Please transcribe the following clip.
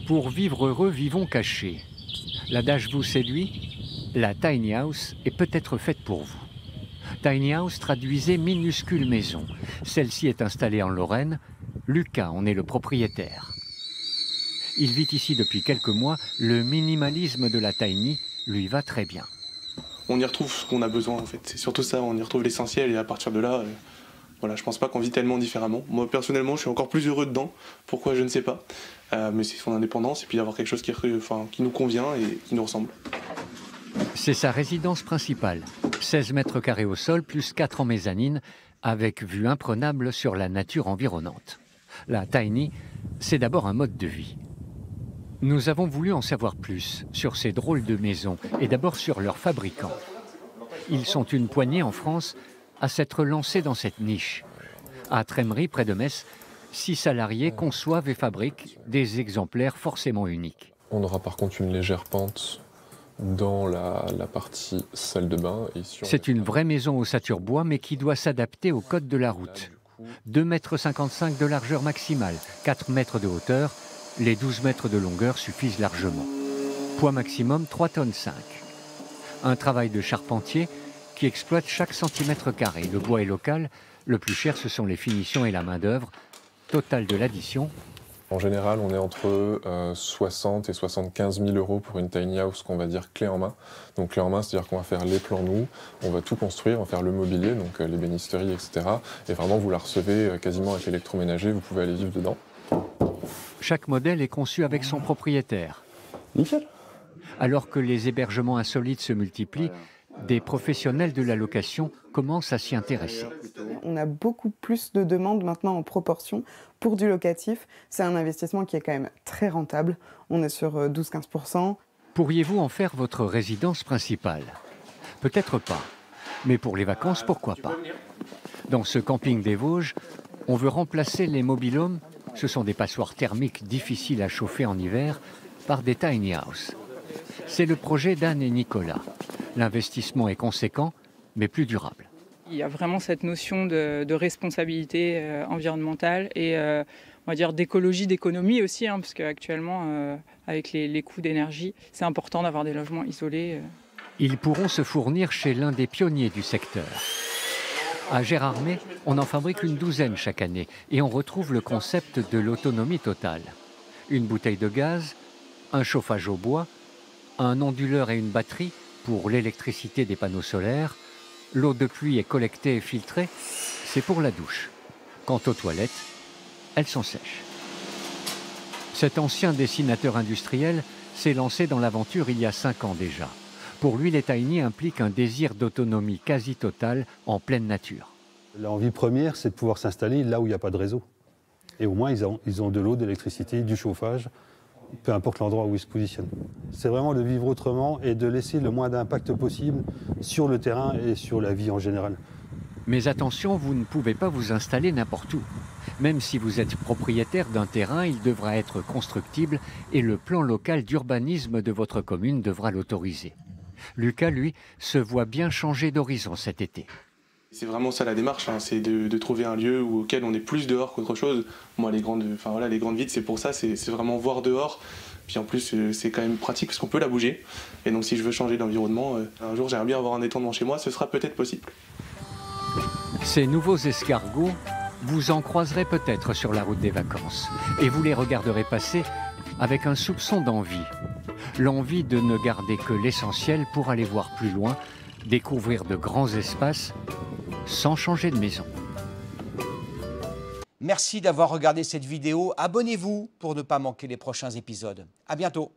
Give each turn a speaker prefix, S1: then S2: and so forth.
S1: Pour vivre heureux, vivons cachés. L'adage vous séduit? La tiny house est peut-être faite pour vous. Tiny house traduisait minuscule maison. Celle-ci est installée en Lorraine. Lucas en est le propriétaire. Il vit ici depuis quelques mois. Le minimalisme de la tiny lui va très bien.
S2: On y retrouve ce qu'on a besoin en fait. C'est surtout ça, on y retrouve l'essentiel et à partir de là, voilà, je pense pas qu'on vit tellement différemment. Moi personnellement, je suis encore plus heureux dedans. Pourquoi, je ne sais pas. Mais c'est son indépendance et puis avoir quelque chose qui nous convient et qui nous ressemble.
S1: C'est sa résidence principale. 16 mètres carrés au sol, plus 4 en mezzanine, avec vue imprenable sur la nature environnante. La tiny, c'est d'abord un mode de vie. Nous avons voulu en savoir plus sur ces drôles de maisons et d'abord sur leurs fabricants. Ils sont une poignée en France à s'être lancés dans cette niche. À Trémery, près de Metz, 6 salariés conçoivent et fabriquent des exemplaires forcément uniques.
S3: On aura par contre une légère pente dans la partie salle de bain.
S1: C'est une vraie maison ossature bois, mais qui doit s'adapter au code de la route. 2,55 m de largeur maximale, 4 mètres de hauteur, les 12 mètres de longueur suffisent largement. Poids maximum 3,5 tonnes. Un travail de charpentier qui exploite chaque centimètre carré. Le bois est local, le plus cher ce sont les finitions et la main-d'œuvre. Total de l'addition.
S3: En général, on est entre 60 et 75 000 euros pour une tiny house qu'on va dire clé en main. Donc clé en main, c'est-à-dire qu'on va faire les plans nous, on va tout construire, on va faire le mobilier, donc l'ébénisterie, etc. Et vraiment, vous la recevez quasiment avec l'électroménager, vous pouvez aller vivre dedans.
S1: Chaque modèle est conçu avec son propriétaire.
S4: Nickel.
S1: Alors que les hébergements insolites se multiplient, des professionnels de la location commencent à s'y intéresser.
S5: On a beaucoup plus de demandes maintenant en proportion pour du locatif. C'est un investissement qui est quand même très rentable. On est sur 12-15%.
S1: Pourriez-vous en faire votre résidence principale? Peut-être pas. Mais pour les vacances, pourquoi pas? Dans ce camping des Vosges, on veut remplacer les mobil-homes, ce sont des passoires thermiques difficiles à chauffer en hiver, par des tiny house. C'est le projet d'Anne et Nicolas. L'investissement est conséquent, mais plus durable.
S6: Il y a vraiment cette notion de responsabilité environnementale et on va dire d'écologie, d'économie aussi, hein, parce qu'actuellement, avec les coûts d'énergie, c'est important d'avoir des logements isolés.
S1: Ils pourront se fournir chez l'un des pionniers du secteur. À Gérardmer, on en fabrique une douzaine chaque année et on retrouve le concept de l'autonomie totale. Une bouteille de gaz, un chauffage au bois, un onduleur et une batterie pour l'électricité des panneaux solaires. L'eau de pluie est collectée et filtrée, c'est pour la douche. Quant aux toilettes, elles sont sèches. Cet ancien dessinateur industriel s'est lancé dans l'aventure il y a 5 ans déjà. Pour lui, les tiny impliquent un désir d'autonomie quasi totale en pleine nature.
S4: L'envie première, c'est de pouvoir s'installer là où il n'y a pas de réseau. Et au moins, ils ont de l'eau, de l'électricité, du chauffage, peu importe l'endroit où ils se positionnent. C'est vraiment de vivre autrement et de laisser le moins d'impact possible sur le terrain et sur la vie en général.
S1: Mais attention, vous ne pouvez pas vous installer n'importe où. Même si vous êtes propriétaire d'un terrain, il devra être constructible et le plan local d'urbanisme de votre commune devra l'autoriser. Lucas, lui, se voit bien changer d'horizon cet été.
S2: C'est vraiment ça la démarche, hein, c'est de trouver un lieu auquel on est plus dehors qu'autre chose. Moi, les grandes vides, c'est pour ça, c'est vraiment voir dehors. Puis en plus, c'est quand même pratique parce qu'on peut la bouger. Et donc si je veux changer d'environnement, un jour j'aimerais bien avoir un étang devant chez moi, ce sera peut-être possible.
S1: Ces nouveaux escargots, vous en croiserez peut-être sur la route des vacances. Et vous les regarderez passer avec un soupçon d'envie. L'envie de ne garder que l'essentiel pour aller voir plus loin, découvrir de grands espaces sans changer de maison.
S7: Merci d'avoir regardé cette vidéo. Abonnez-vous pour ne pas manquer les prochains épisodes. À bientôt.